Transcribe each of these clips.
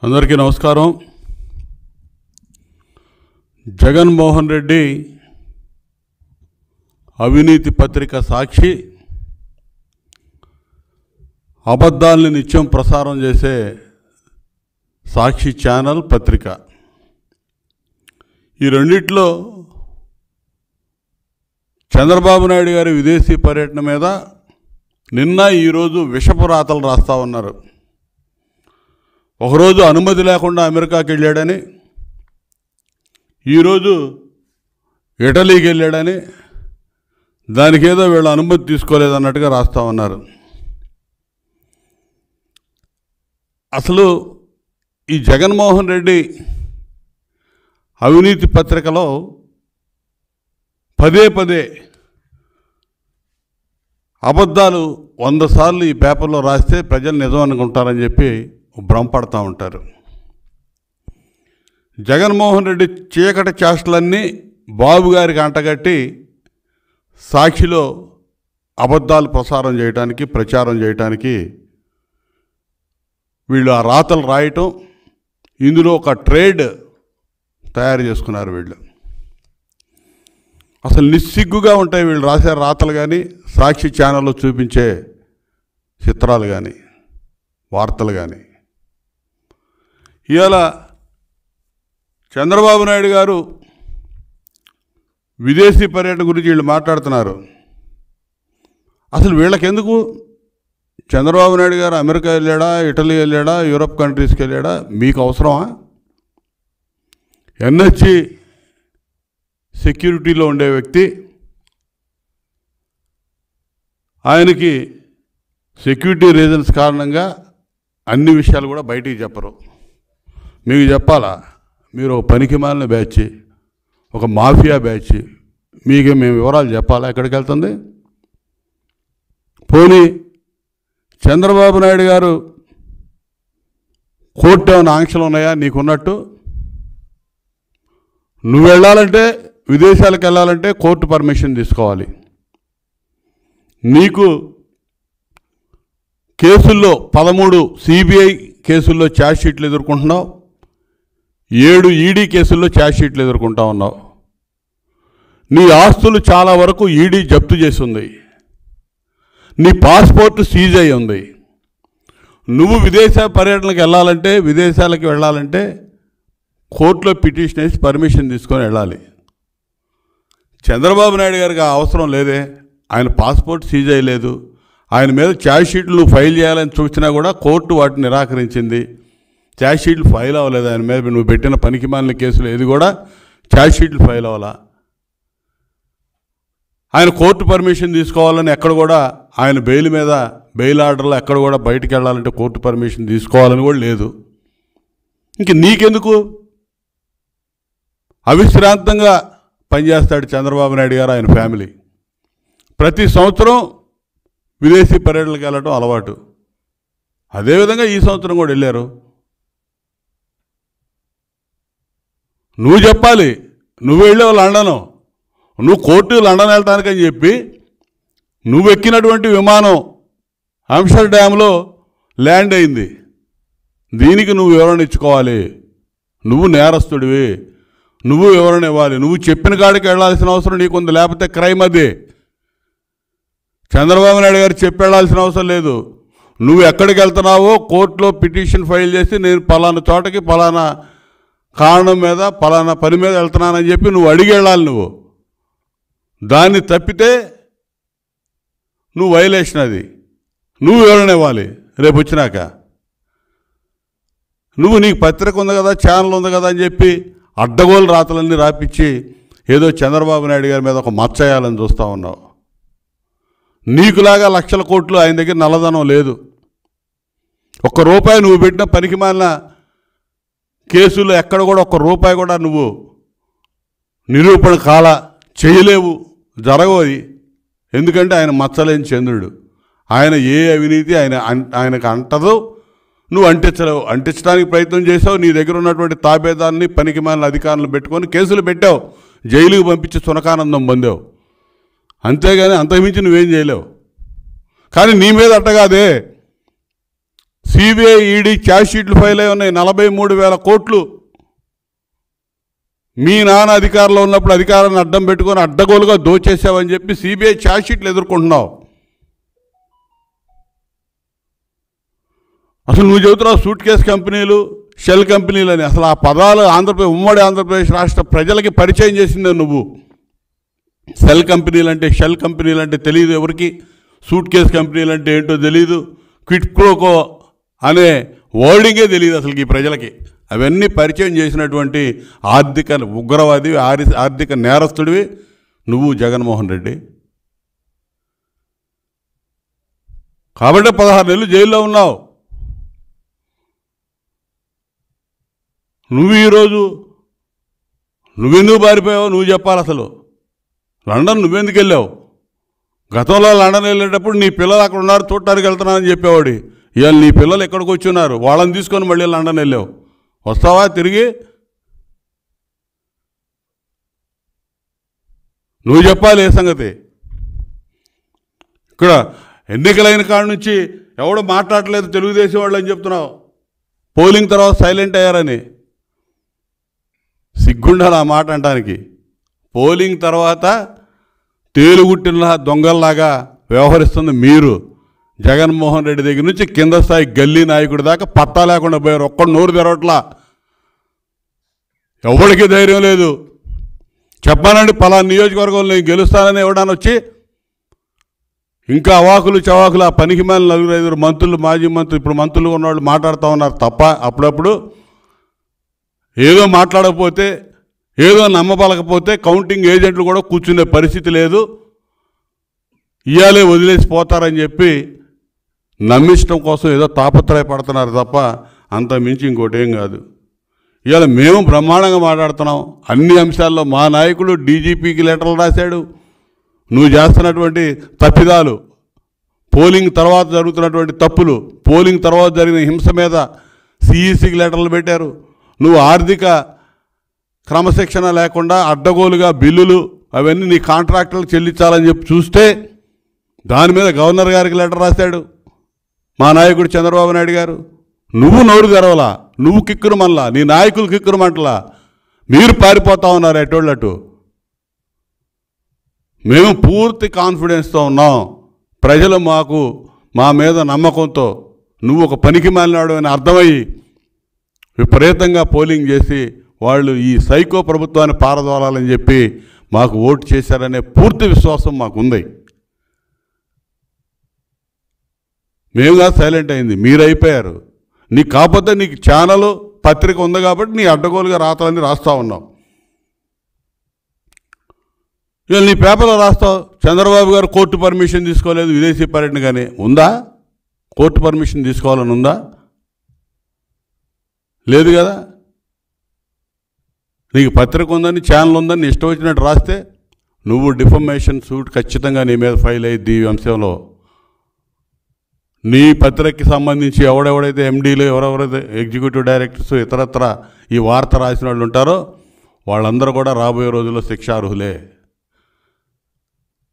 అందరికీ నమస్కారం. జగన్మోహన్ రెడ్డి అవినీతి పత్రిక సాక్షి అబద్ధాలను నిత్యం ప్రసారం చేసే సాక్షి ఛానల్ పత్రిక. ఈ రెండిట్లో చంద్రబాబు నాయుడు గారి విదేశీ పర్యటన మీద నిన్న ఈరోజు విషపు రాతలు రాస్తూ ఉన్నారు. ఒకరోజు అనుమతి లేకుండా అమెరికాకి వెళ్ళాడని, ఈరోజు ఇటలీకి వెళ్ళాడని, దానికి ఏదో వీళ్ళు అనుమతి తీసుకోలేదన్నట్టుగా రాస్తూ ఉన్నారు. అసలు ఈ జగన్మోహన్ రెడ్డి అవినీతి పత్రికలో పదే పదే అబద్ధాలు 100 సార్లు ఈ పేపర్లో రాస్తే ప్రజలు నిజం అనుకుంటారని చెప్పి భ్రమపడతా ఉంటారు. జగన్మోహన్ రెడ్డి చీకటి చేష్టలన్నీ బాబు గారికి అంటగట్టి సాక్షిలో అబద్ధాలు ప్రసారం చేయడానికి, ప్రచారం చేయడానికి వీళ్ళు ఆ రాతలు రాయటం, ఇందులో ఒక ట్రేడ్ తయారు చేసుకున్నారు. వీళ్ళు అసలు నిస్సిగ్గుగా ఉంటాయి వీళ్ళు రాసే రాతలు కానీ, సాక్షి ఛానల్లో చూపించే చిత్రాలు కానీ, వార్తలు కానీ. ఇవాళ చంద్రబాబు నాయుడు గారు విదేశీ పర్యటన గురించి వీళ్ళు మాట్లాడుతున్నారు. అసలు వీళ్ళకెందుకు? చంద్రబాబు నాయుడు గారు అమెరికా వెళ్ళాడా, ఇటలీ వెళ్ళాడా, యూరప్ కంట్రీస్కి వెళ్ళాడా? మీకు అవసరమా? ఎన్హెచ్సి సెక్యూరిటీలో ఉండే వ్యక్తి, ఆయనకి సెక్యూరిటీ రీజన్స్ కారణంగా అన్ని విషయాలు కూడా బయటికి చెప్పరు. మీకు చెప్పాలా? మీరు ఒక పనికిమాలిన బ్యాచ్, ఒక మాఫియా బ్యాచ్, మీకు మేము వివరాలు చెప్పాలా ఎక్కడికి వెళ్తుంది? పోనీ చంద్రబాబు నాయుడు గారు కోర్టు ఏమైనా ఆంక్షలు ఉన్నాయా నీకున్నట్టు? నువ్వు వెళ్ళాలంటే, విదేశాలకు వెళ్ళాలంటే కోర్టు పర్మిషన్ తీసుకోవాలి. నీకు కేసుల్లో 13 సిబిఐ కేసుల్లో ఛార్జ్ షీట్లు ఎదుర్కొంటున్నావు, 7 ఈడీ కేసుల్లో ఛార్జ్ షీట్లు ఎదుర్కొంటా ఉన్నావు. నీ ఆస్తులు చాలా వరకు ఈడీ జప్తు చేసి ఉంది, నీ పాస్పోర్ట్ సీజ్ అయి ఉంది. నువ్వు విదేశ పర్యటనకు వెళ్ళాలంటే, విదేశాలకు వెళ్ళాలంటే కోర్టులో పిటిషన్ వేసి పర్మిషన్ తీసుకొని వెళ్ళాలి. చంద్రబాబు నాయుడు గారికి ఆ అవసరం లేదే. ఆయన పాస్పోర్ట్ సీజ్ అయ్యలేదు, ఆయన మీద ఛార్జ్ షీట్లు ఫైల్ చేయాలని చూసినా కూడా కోర్టు వాటిని నిరాకరించింది. ఛార్జ్ షీట్లు ఫైల్ అవ్వలేదు ఆయన మీద. నువ్వు పెట్టిన పనికిమాలిన కేసులు ఏది కూడా ఛార్జ్ షీట్లు ఫైల్ అవ్వాలా. ఆయన కోర్టు పర్మిషన్ తీసుకోవాలని ఎక్కడ కూడా, ఆయన బెయిల్ మీద, బెయిల్ ఆర్డర్లో ఎక్కడ కూడా బయటికి వెళ్ళాలంటే కోర్టు పర్మిషన్ తీసుకోవాలని కూడా లేదు. ఇంక నీకెందుకు? అవిశ్రాంతంగా పనిచేస్తాడు చంద్రబాబు నాయుడు గారు, ఆయన ఫ్యామిలీ. ప్రతి సంవత్సరం విదేశీ పర్యటనలకు వెళ్ళడం అలవాటు. అదేవిధంగా ఈ సంవత్సరం కూడా వెళ్ళారు. నువ్వు చెప్పాలి. నువ్వు వెళ్ళావు లండను, నువ్వు కోర్టు లండన్ వెళ్ళటానికని చెప్పి నువ్వు ఎక్కినటువంటి విమానం ఆమ్స్టర్డామ్లో ల్యాండ్ అయింది. దీనికి నువ్వు వివరణ ఇచ్చుకోవాలి. నువ్వు నేరస్తుడివి, నువ్వు వివరణ ఇవ్వాలి. నువ్వు చెప్పిన కాడికి వెళ్ళాల్సిన అవసరం నీకుంది, లేకపోతే క్రైమ్ అది. చంద్రబాబు నాయుడు గారు చెప్పి వెళ్ళాల్సిన అవసరం లేదు. నువ్వు ఎక్కడికి వెళ్తున్నావో కోర్టులో పిటిషన్ ఫైల్ చేసి, నేను పలానా చోటకి పలానా కారణం మీద, పలానా పని మీద వెళ్తున్నానని చెప్పి నువ్వు అడిగి వెళ్ళాలి. నువ్వు దాన్ని తప్పితే నువ్వు వైలేషన్, అది నువ్వు వివరణ ఇవ్వాలి. రేపు వచ్చినాక నువ్వు నీకు పత్రిక ఉంది కదా, ఛానల్ ఉంది కదా అని చెప్పి అడ్డగోలు రాతలన్నీ రాపిచ్చి ఏదో చంద్రబాబు నాయుడు గారి మీద ఒక మచ్చయాలని చూస్తూ ఉన్నావు. నీకులాగా లక్షల కోట్లు ఆయన దగ్గర నల్లధనం లేదు. ₹1 నువ్వు పెట్టిన పనికిమాలిన కేసులు ఎక్కడ కూడా ₹1 కూడా నువ్వు నిరూపణ చేయలేవు, జరగవు. ఎందుకంటే ఆయన మచ్చలేని చంద్రుడు. ఆయన ఏ అవినీతి ఆయనకు అంటదో నువ్వు అంటించలేవు. అంటించడానికి ప్రయత్నం చేసావు. నీ దగ్గర ఉన్నటువంటి తాబేదాన్ని, పనికిమాలిన అధికారులను పెట్టుకొని కేసులు పెట్టావు, జైలుకు పంపించి సునకానందం పొందావు. అంతేగాని అంతకుమించి నువ్వేం చేయలేవు. కానీ నీ మీద అట్టగాదే సిబిఐ ఈడీ ఛార్జ్ షీట్లు ఫైల్ అయి ఉన్నాయి 43,000 కోట్లు. మీ నాన్న అధికారంలో ఉన్నప్పుడు అధికారాన్ని అడ్డం పెట్టుకొని అడ్డగోలుగా దోచేసావని చెప్పి సిబిఐ ఛార్జ్ షీట్లు ఎదుర్కొంటున్నావు. అసలు నువ్వు చెబుతున్నావు సూట్ కేస్ కంపెనీలు, షెల్ కంపెనీలు అని. అసలు ఆ పదాలు ఉమ్మడి ఆంధ్రప్రదేశ్ రాష్ట్ర ప్రజలకి పరిచయం చేసిందే నువ్వు. షెల్ కంపెనీలు అంటే తెలియదు ఎవరికి, సూట్ కేస్ కంపెనీలు అంటే ఏంటో తెలియదు, క్విట్ ప్రోకో అనే వర్డింగే తెలియదు అసలు ఈ ప్రజలకి. అవన్నీ పరిచయం చేసినటువంటి ఆర్థిక ఉగ్రవాది, ఆర్థిక నేరస్తుడివి నువ్వు జగన్మోహన్ రెడ్డి. కాబట్టి 16 నెలలు జైల్లో ఉన్నావు. నువ్వెందుకు పారిపోయావు నువ్వు చెప్పాలి. అసలు లండన్ నువ్వెందుకు వెళ్ళావు? గతంలో లండన్ వెళ్ళేటప్పుడు నీ పిల్లలు అక్కడ ఉన్నారు చూడటానికి వెళ్తున్నానని చెప్పేవాడి. ఇవాళ నీ పిల్లలు ఎక్కడికి వచ్చి ఉన్నారు, వాళ్ళని తీసుకొని మళ్ళీ లండన్ వెళ్ళావు. వస్తావా తిరిగి? నువ్వు చెప్పాలి ఏ సంగతి. ఇక్కడ ఎన్నికలైన కాడ నుంచి ఎవడు మాట్లాడలేదు తెలుగుదేశం వాళ్ళు అని చెప్తున్నావు. పోలింగ్ తర్వాత సైలెంట్ అయ్యారని. సిగ్గుండాలి ఆ మాట అంటానికి. పోలింగ్ తర్వాత తేలుగుట్టిన దొంగల్లాగా వ్యవహరిస్తుంది మీరు. జగన్మోహన్ రెడ్డి దగ్గర నుంచి కింద స్థాయి గల్లీ నాయకుడి దాకా పత్తా లేకుండా పోయారు. ఒక్కడు నోరు తెరవట్లా, ఎవరికి ధైర్యం లేదు. చెప్పానండి పలానా నియోజకవర్గంలో నేను గెలుస్తానని ఎవడని వచ్చి ఇంకా అవాకులు చవాకులు ఆ పనికి మేల 4-5 మంత్రులు, మాజీ మంత్రులు, ఇప్పుడు మంత్రులు ఉన్నవాళ్ళు మాట్లాడుతూ ఉన్నారు తప్ప అప్పుడప్పుడు ఏదో మాట్లాడకపోతే, ఏదో నమ్మబలకపోతే కౌంటింగ్ ఏజెంట్లు కూడా కూర్చునే పరిస్థితి లేదు. ఇయాలే వదిలేసి పోతారని చెప్పి నమ్మించడం కోసం ఏదో తాపత్రయపడుతున్నారు తప్ప అంత మించి ఇంకోటి ఏం కాదు. ఇవాళ మేము బ్రహ్మాండంగా మాట్లాడుతున్నాం అన్ని అంశాల్లో. మా నాయకుడు డీజీపీకి లెటర్లు రాశాడు. నువ్వు చేస్తున్నటువంటి తప్పిదాలు, పోలింగ్ తర్వాత జరుగుతున్నటువంటి తప్పులు, పోలింగ్ తర్వాత జరిగిన హింస మీద సిఈసికి లెటర్లు పెట్టారు. నువ్వు ఆర్థిక క్రమశిక్షణ లేకుండా అడ్డగోలుగా బిల్లులు అవన్నీ నీ కాంట్రాక్టర్లకు చెల్లించాలని చెప్పి చూస్తే దాని మీద గవర్నర్ గారికి లెటర్ రాశాడు మా నాయకుడు చంద్రబాబు నాయుడు గారు. నువ్వు నోరు తెరవలా, నువ్వు కిక్కురుమల్లా, నీ నాయకులు కిక్కురుమంటలా, మీరు పారిపోతా ఉన్నారు ఎటోళ్ళట్టు. మేము పూర్తి కాన్ఫిడెన్స్తో ఉన్నాం. ప్రజలు మా మీద నమ్మకంతో నువ్వు ఒక పనికి మాలినాడు అని అర్థమయ్యి విపరీతంగా పోలింగ్ చేసి వాళ్ళు ఈ సైకో ప్రభుత్వాన్ని పారదోలాలని చెప్పి మాకు ఓటు చేశారనే పూర్తి విశ్వాసం మాకుంది. మేముగా సైలెంట్ అయింది, మీరు అయిపోయారు. నీకు కాకపోతే నీకు ఛానల్ పత్రిక ఉంది కాబట్టి నీ అడ్డగోలుగా రాతలన్నీ రాస్తూ ఉన్నావు. ఇవాళ నీ పేపర్లో రాస్తావు చంద్రబాబు గారు కోర్టు పర్మిషన్ తీసుకోలేదు విదేశీ పర్యటన. కానీ ఉందా? కోర్టు పర్మిషన్ తీసుకోవాలని ఉందా? లేదు కదా. నీకు పత్రిక ఉందని, ఛానల్ ఉందని ఇష్టం వచ్చినట్టు రాస్తే నువ్వు డిఫమేషన్ సూట్ ఖచ్చితంగా నీ మీద ఫైల్ అయ్యిద్ది. ఈ అంశంలో నీ పత్రికకి సంబంధించి ఎవడెవడైతే ఎండీలు, ఎవరెవరైతే ఎగ్జిక్యూటివ్ డైరెక్టర్స్, ఇతరత్ర ఈ వార్త రాసిన వాళ్ళు ఉంటారో వాళ్ళందరూ కూడా రాబోయే రోజుల్లో శిక్షార్హులే.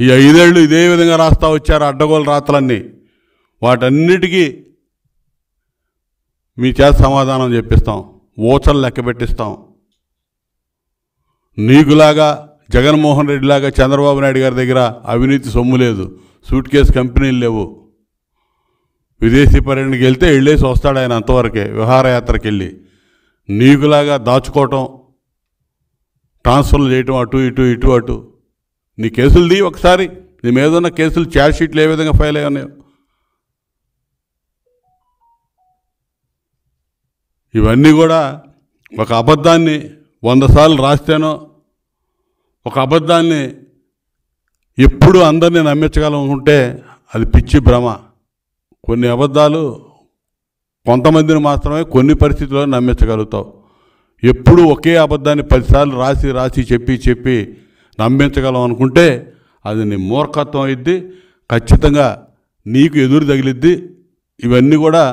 ఈ 5 ఏళ్ళు ఇదే విధంగా రాస్తూ వచ్చారు అడ్డగోలు రాతలన్నీ. వాటన్నిటికీ మీ చేత సమాధానం చెప్పిస్తాం, ఓచలు లెక్క పెట్టిస్తాం. నీకులాగా జగన్మోహన్ రెడ్డిలాగా చంద్రబాబు నాయుడు గారి దగ్గర అవినీతి సొమ్ము లేదు, సూట్ కేసు కంపెనీలు లేవు. విదేశీ పర్యటనకి వెళ్తే వెళ్ళేసి వస్తాడు ఆయన, అంతవరకే విహారయాత్రకి వెళ్ళి. నీకులాగా దాచుకోవటం, ట్రాన్స్ఫర్లు చేయటం అటు ఇటు ఇటు అటు. నీ కేసులు ది ఒకసారి, నీ మీద ఉన్న కేసులు ఛార్జ్ షీట్లు ఏ విధంగా ఫైల్ అయ్యి ఉన్నాయో. ఇవన్నీ కూడా ఒక అబద్ధాన్ని 100 సార్లు రాస్తేనో, ఒక అబద్ధాన్ని ఎప్పుడు అందరినీ నమ్మించగలనుకుంటే అది పిచ్చి భ్రమ. కొన్ని అబద్ధాలు కొంతమందిని మాత్రమే కొన్ని పరిస్థితుల్లో నమ్మించగలుగుతావు. ఎప్పుడు ఒకే అబద్ధాన్ని 10 సార్లు రాసి రాసి చెప్పి నమ్మించగలం అనుకుంటే అది నీ మూర్ఖత్వం అయింది. ఖచ్చితంగా నీకు ఎదురు తగిలిద్ది. ఇవన్నీ కూడా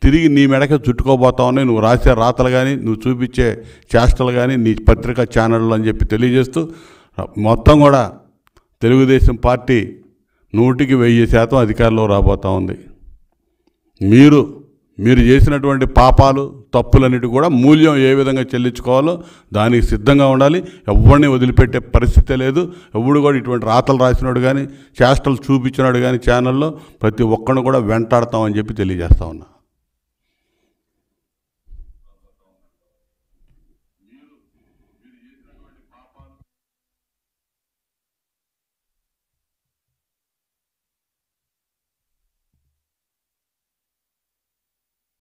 తిరిగి నీ మెడకే చుట్టుకోబోతా ఉన్నాయి. నువ్వు రాసే రాతలు కానీ, నువ్వు చూపించే చేష్టలు కానీ, నీ పత్రికా ఛానళ్ళు అని చెప్పి తెలియజేస్తూ, మొత్తం కూడా తెలుగుదేశం పార్టీ 100కి 1000% అధికారంలో రాబోతూ ఉంది. మీరు చేసినటువంటి పాపాలు తప్పులన్నిటి కూడా మూల్యం ఏ విధంగా చెల్లించుకోవాలో దానికి సిద్ధంగా ఉండాలి. ఎవరిని వదిలిపెట్టే పరిస్థితే లేదు. ఎవడు కూడా ఇటువంటి రాతలు రాసినాడు కానీ చేష్టలు చూపించినాడు కానీ ఛానల్లో ప్రతి ఒక్కరిని కూడా వెంటాడతామని చెప్పి తెలియజేస్తా ఉన్నా.